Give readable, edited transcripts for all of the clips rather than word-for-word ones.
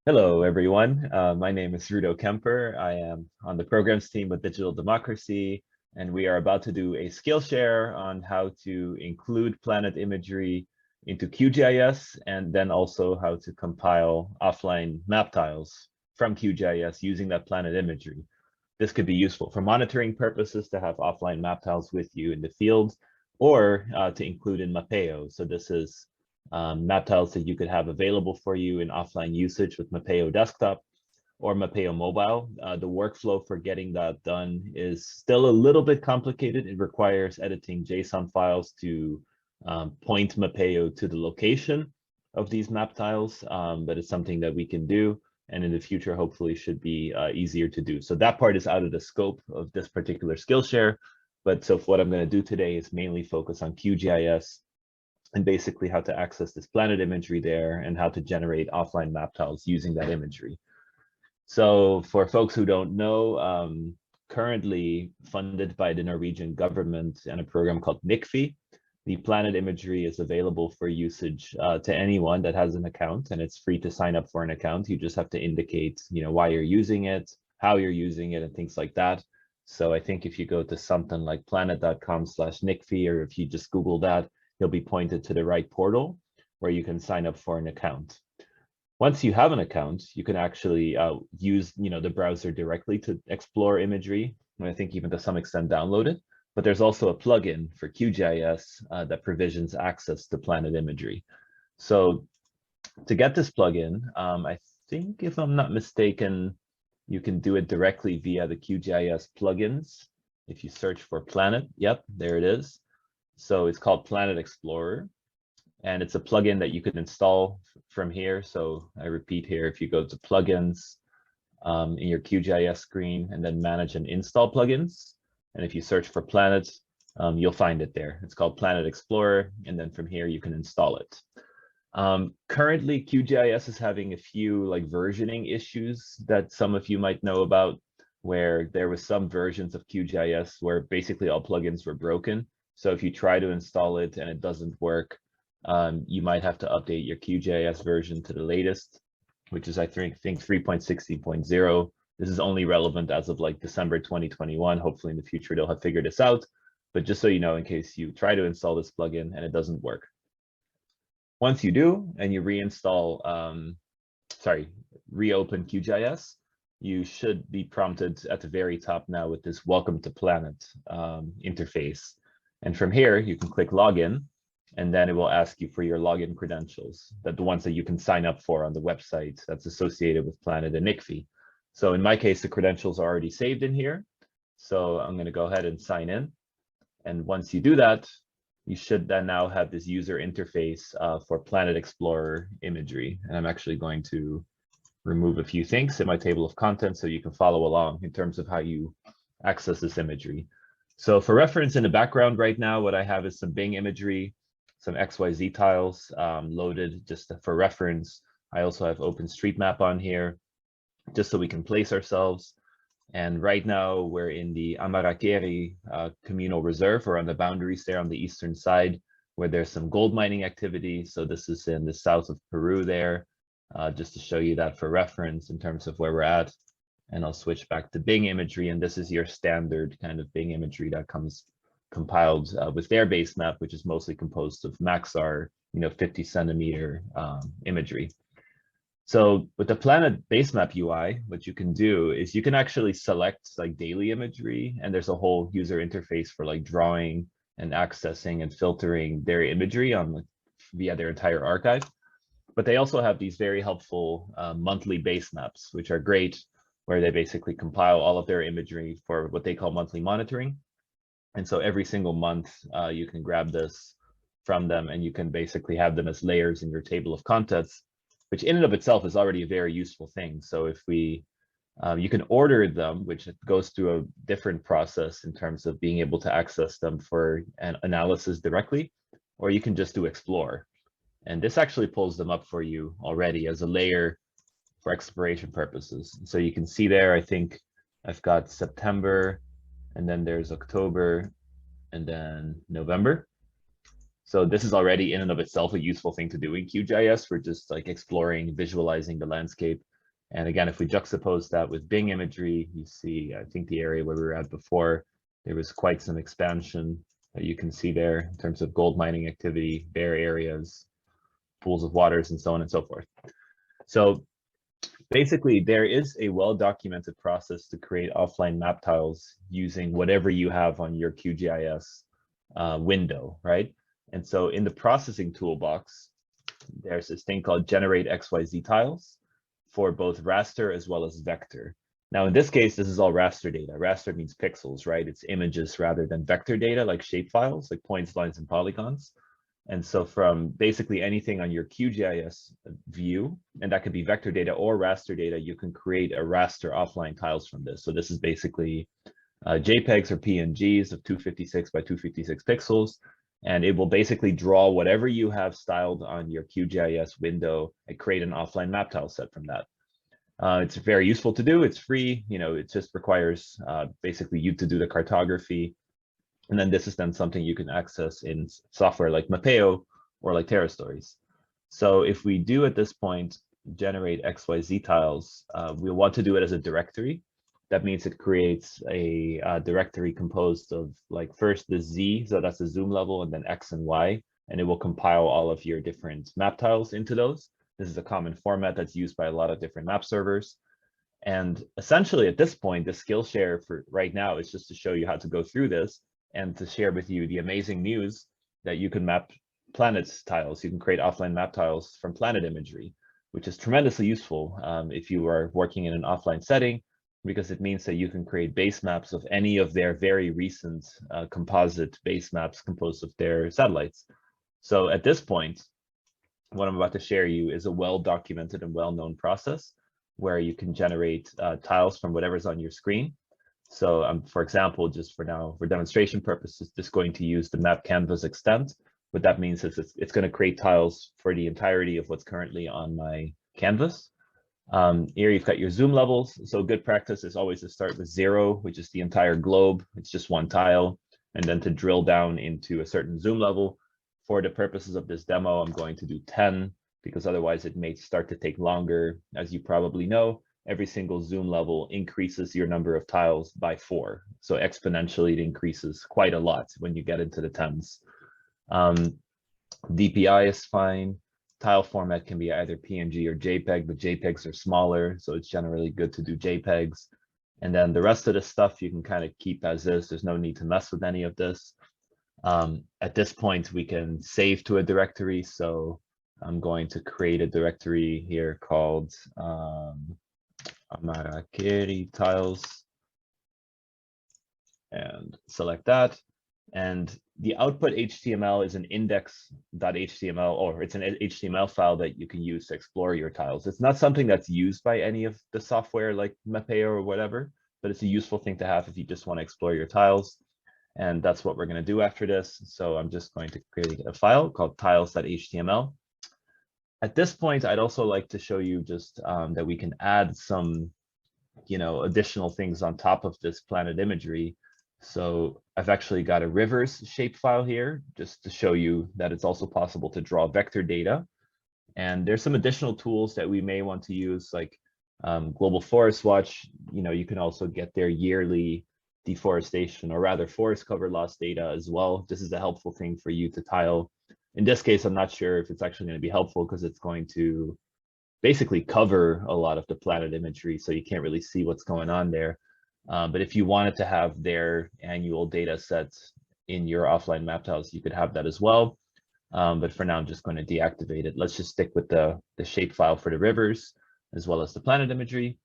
Hello, everyone. My name is Rudo Kemper. I am on the programs team with Digital Democracy, and we are about to do a Skillshare on how to include planet imagery into QGIS, and then also how to compile offline map tiles from QGIS using that planet imagery. This could be useful for monitoring purposes to have offline map tiles with you in the field, or to include in Mapeo. So this is map tiles that you could have available for you in offline usage with Mapeo Desktop or Mapeo Mobile. The workflow for getting that done is still a little bit complicated. It requires editing JSON files to point Mapeo to the location of these map tiles, but it's something that we can do, and in the future hopefully should be easier to do. So that part is out of the scope of this particular Skillshare, but so what I'm going to do today is mainly focus on QGIS and basically how to access this planet imagery there and how to generate offline map tiles using that imagery. So for folks who don't know, currently funded by the Norwegian government and a program called NICFI, the planet imagery is available for usage to anyone that has an account, and it's free to sign up for an account. You just have to indicate, why you're using it, how you're using it, and things like that. So I think if you go to something like planet.com/NICFI, or if you just Google that, you'll be pointed to the right portal where you can sign up for an account. Once you have an account, you can actually use the browser directly to explore imagery, and I think even to some extent download it. But there's also a plugin for QGIS that provisions access to planet imagery. So to get this plugin, I think if I'm not mistaken, you can do it directly via the QGIS plugins. If you search for planet, yep, there it is. So it's called Planet Explorer, and it's a plugin that you can install from here. So I repeat here, if you go to plugins in your QGIS screen and then manage and install plugins, and if you search for Planet, you'll find it there. It's called Planet Explorer, and then from here you can install it. Currently, QGIS is having a few versioning issues that some of you might know about, where there was some versions of QGIS where basically all plugins were broken. So if you try to install it and it doesn't work, you might have to update your QGIS version to the latest, which is I think 3.60.0. This is only relevant as of December 2021. Hopefully in the future they'll have figured this out, but just so you know, in case you try to install this plugin and it doesn't work. Once you do and you reopen QGIS, you should be prompted at the very top now with this Welcome to Planet interface. And from here, you can click Login, and then it will ask you for your login credentials, the ones that you can sign up for on the website that's associated with Planet and NICFI. So in my case, the credentials are already saved in here. So I'm going to go ahead and sign in. And once you do that, you should then now have this user interface for Planet Explorer imagery. And I'm actually going to remove a few things in my table of contents so you can follow along in terms of how you access this imagery. So for reference, in the background right now, what I have is some Bing imagery, some XYZ tiles loaded just for reference. I also have OpenStreetMap on here just so we can place ourselves. And right now we're in the Amarakeri communal reserve, or on the boundaries there on the eastern side, where there's some gold mining activity. So this is in the south of Peru there, just to show you that for reference in terms of where we're at. And I'll switch back to Bing imagery, and this is your standard kind of Bing imagery that comes compiled with their base map, which is mostly composed of Maxar, 50 centimeter imagery. So with the Planet Basemap UI, what you can do is you can actually select daily imagery, and there's a whole user interface for drawing and accessing and filtering their imagery on via their entire archive. But they also have these very helpful monthly basemaps, which are great, where they basically compile all of their imagery for what they call monthly monitoring. And so every single month, you can grab this from them, and you can basically have them as layers in your table of contents, which in and of itself is already a very useful thing. So if you can order them, which goes through a different process in terms of being able to access them for an analysis directly, or you can just do explore. And this actually pulls them up for you already as a layer for exploration purposes. So you can see there, I think I've got September, and then there's October, and then November. So this is already in and of itself a useful thing to do in QGIS for just exploring, visualizing the landscape. And again, if we juxtapose that with Bing imagery, you see, I think the area where we were at before, there was quite some expansion that you can see there in terms of gold mining activity, bare areas, pools of waters, and so on and so forth. So basically, there is a well-documented process to create offline map tiles using whatever you have on your QGIS window, right? And so in the processing toolbox, there's this thing called generate XYZ tiles for both raster as well as vector. Now, in this case, this is all raster data. Raster means pixels, right? It's images rather than vector data like shapefiles, like points, lines, and polygons. And so from basically anything on your QGIS view, and that could be vector data or raster data, you can create a raster offline tiles from this. So this is basically JPEGs or PNGs of 256 by 256 pixels. And it will basically draw whatever you have styled on your QGIS window and create an offline map tile set from that. It's very useful to do. It's free. You know, it just requires basically you to do the cartography. And then this is then something you can access in software like Mapeo or like TerraStories. So if we do at this point generate XYZ tiles, we'll want to do it as a directory. That means it creates a directory composed of like first the Z, so that's the zoom level, and then X and Y, and it will compile all of your different map tiles into those. This is a common format that's used by a lot of different map servers. And essentially at this point, the Skillshare for right now is just to show you how to go through this and to share with you the amazing news that you can map planet tiles. You can create offline map tiles from planet imagery, which is tremendously useful if you are working in an offline setting, because it means that you can create base maps of any of their very recent composite base maps composed of their satellites. So at this point, what I'm about to share you is a well-documented and well-known process where you can generate tiles from whatever's on your screen. So for example, just for now, for demonstration purposes, just going to use the map canvas extent. What that means is it's going to create tiles for the entirety of what's currently on my canvas. Here you've got your zoom levels. So good practice is always to start with 0, which is the entire globe. It's just one tile, and then to drill down into a certain zoom level. For the purposes of this demo, I'm going to do 10 because otherwise it may start to take longer. As you probably know, every single zoom level increases your number of tiles by 4. So exponentially, it increases quite a lot when you get into the tens. DPI is fine. Tile format can be either PNG or JPEG, but JPEGs are smaller, so it's generally good to do JPEGs. And then the rest of the stuff you can kind of keep as is. There's no need to mess with any of this. At this point, we can save to a directory. So I'm going to create a directory here called Amarakeri tiles and select that. And the output HTML is an index.html, or it's an HTML file that you can use to explore your tiles. It's not something that's used by any of the software like Mapeo or whatever, but it's a useful thing to have if you just want to explore your tiles. And that's what we're going to do after this. So I'm just going to create a file called tiles.html. At this point, I'd also like to show you just that we can add some, additional things on top of this planet imagery. So I've actually got a rivers shapefile here just to show you that it's also possible to draw vector data. And there's some additional tools that we may want to use, like Global Forest Watch. You can also get their yearly deforestation, or rather forest cover loss data as well. This is a helpful thing for you to tile. In this case, I'm not sure if it's actually going to be helpful because it's going to basically cover a lot of the planet imagery, so you can't really see what's going on there. But if you wanted to have their annual data sets in your offline map tiles, you could have that as well. But for now, I'm just going to deactivate it. Let's just stick with the shapefile for the rivers as well as the planet imagery.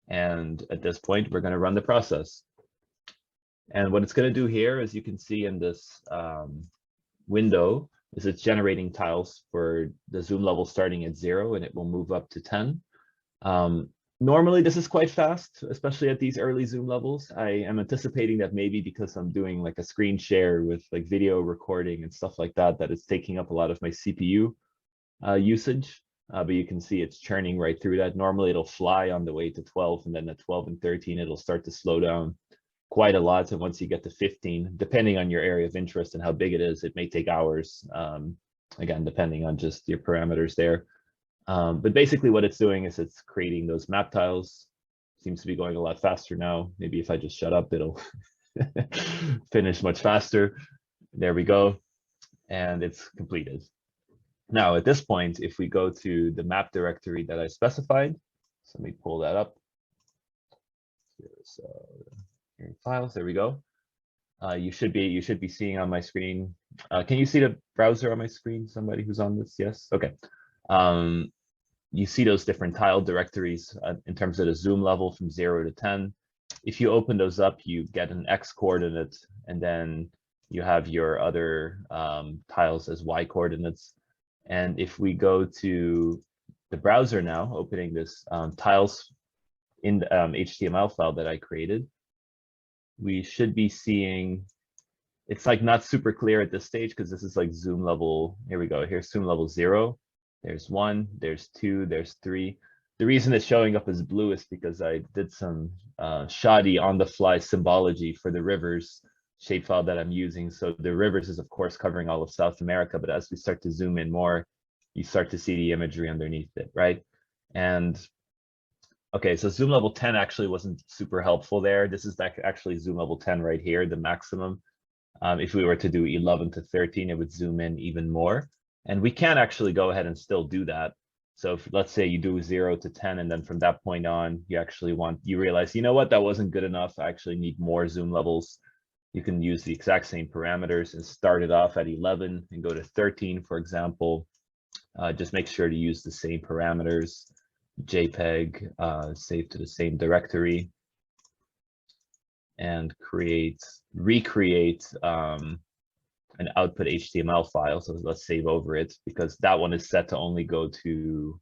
And at this point, we're going to run the process. And what it's going to do here, as you can see in this window, is it's generating tiles for the zoom level starting at 0, and it will move up to 10. Normally, this is quite fast, especially at these early zoom levels. I am anticipating that maybe because I'm doing like a screen share with like video recording and stuff like that, that it's taking up a lot of my CPU usage. But you can see it's churning right through that. Normally, it'll fly on the way to 12, and then at 12 and 13, it'll start to slow down quite a lot. And once you get to 15, depending on your area of interest and how big it is, it may take hours, again, depending on just your parameters there. But basically what it's doing is it's creating those map tiles. Seems to be going a lot faster now. Maybe if I just shut up, it'll finish much faster. There we go. And it's completed. Now at this point, if we go to the map directory that I specified, so let me pull that up. Here's here files, there we go. You should be seeing on my screen. Can you see the browser on my screen? Somebody who's on this? Yes. Okay. You see those different tile directories in terms of the zoom level from 0 to 10. If you open those up, you get an X coordinate, and then you have your other tiles as Y coordinates. And if we go to the browser now, opening this tiles in the HTML file that I created, we should be seeing, it's like not super clear at this stage because this is like zoom level. Here we go. Here's zoom level 0. There's 1, there's 2, there's 3. The reason it's showing up as blue is because I did some shoddy on the fly symbology for the rivers shapefile that I'm using. So the rivers is of course covering all of South America, but as we start to zoom in more, you start to see the imagery underneath it, right? And okay, so zoom level 10 actually wasn't super helpful there. This is actually zoom level 10 right here, the maximum. If we were to do 11 to 13, it would zoom in even more. And we can actually go ahead and still do that. So if, let's say you do 0 to 10, and then from that point on, you realize, you know what, that wasn't good enough. I actually need more zoom levels. You can use the exact same parameters and start it off at 11 and go to 13, for example. Just make sure to use the same parameters. JPEG, save to the same directory, and recreate an output HTML file. So let's save over it because that one is set to only go to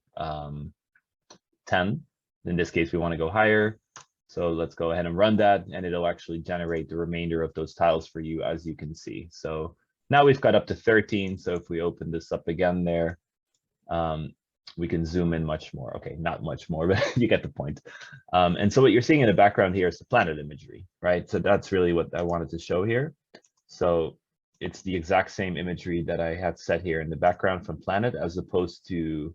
10. In this case, we want to go higher. So let's go ahead and run that, and it'll actually generate the remainder of those tiles for you, as you can see. So now we've got up to 13. So if we open this up again there, we can zoom in much more. Okay, not much more, but you get the point. And so what you're seeing in the background here is the planet imagery, right? So that's really what I wanted to show here. So it's the exact same imagery that I had set here in the background from planet, as opposed to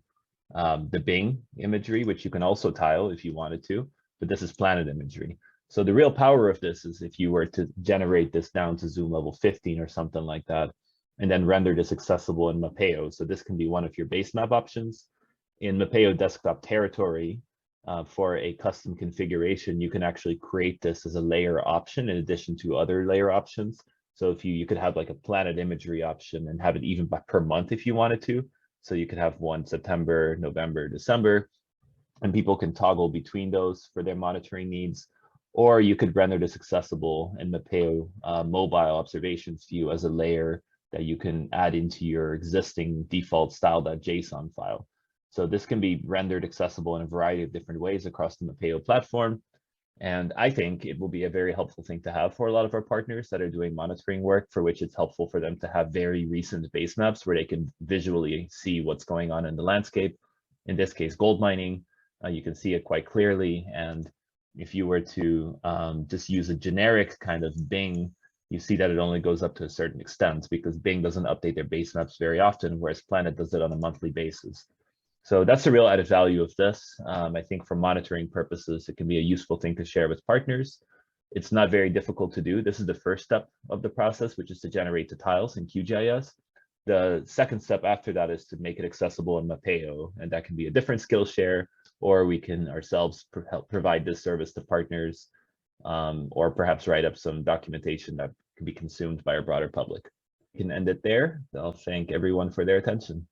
the Bing imagery, which you can also tile if you wanted to, but this is planet imagery. So the real power of this is if you were to generate this down to zoom level 15 or something like that, and then render this accessible in Mapeo. So this can be one of your base map options. In Mapeo desktop territory, for a custom configuration, you can actually create this as a layer option in addition to other layer options. So if you could have like a planet imagery option and have it even per month if you wanted to. So you could have one September, November, December, and people can toggle between those for their monitoring needs. Or you could render this accessible in Mapeo mobile observations view as a layer that you can add into your existing default style.json file. So this can be rendered accessible in a variety of different ways across the Mapeo platform. And I think it will be a very helpful thing to have for a lot of our partners that are doing monitoring work, for which it's helpful for them to have very recent base maps where they can visually see what's going on in the landscape. In this case, gold mining, you can see it quite clearly. And if you were to just use a generic kind of Bing, you see that it only goes up to a certain extent because Bing doesn't update their base maps very often, whereas Planet does it on a monthly basis. So that's the real added value of this. I think for monitoring purposes, it can be a useful thing to share with partners. It's not very difficult to do. This is the first step of the process, which is to generate the tiles in QGIS. The second step after that is to make it accessible in Mapeo, and that can be a different Skillshare, or we can ourselves help provide this service to partners, or perhaps write up some documentation that can be consumed by our broader public. We can end it there. I'll thank everyone for their attention.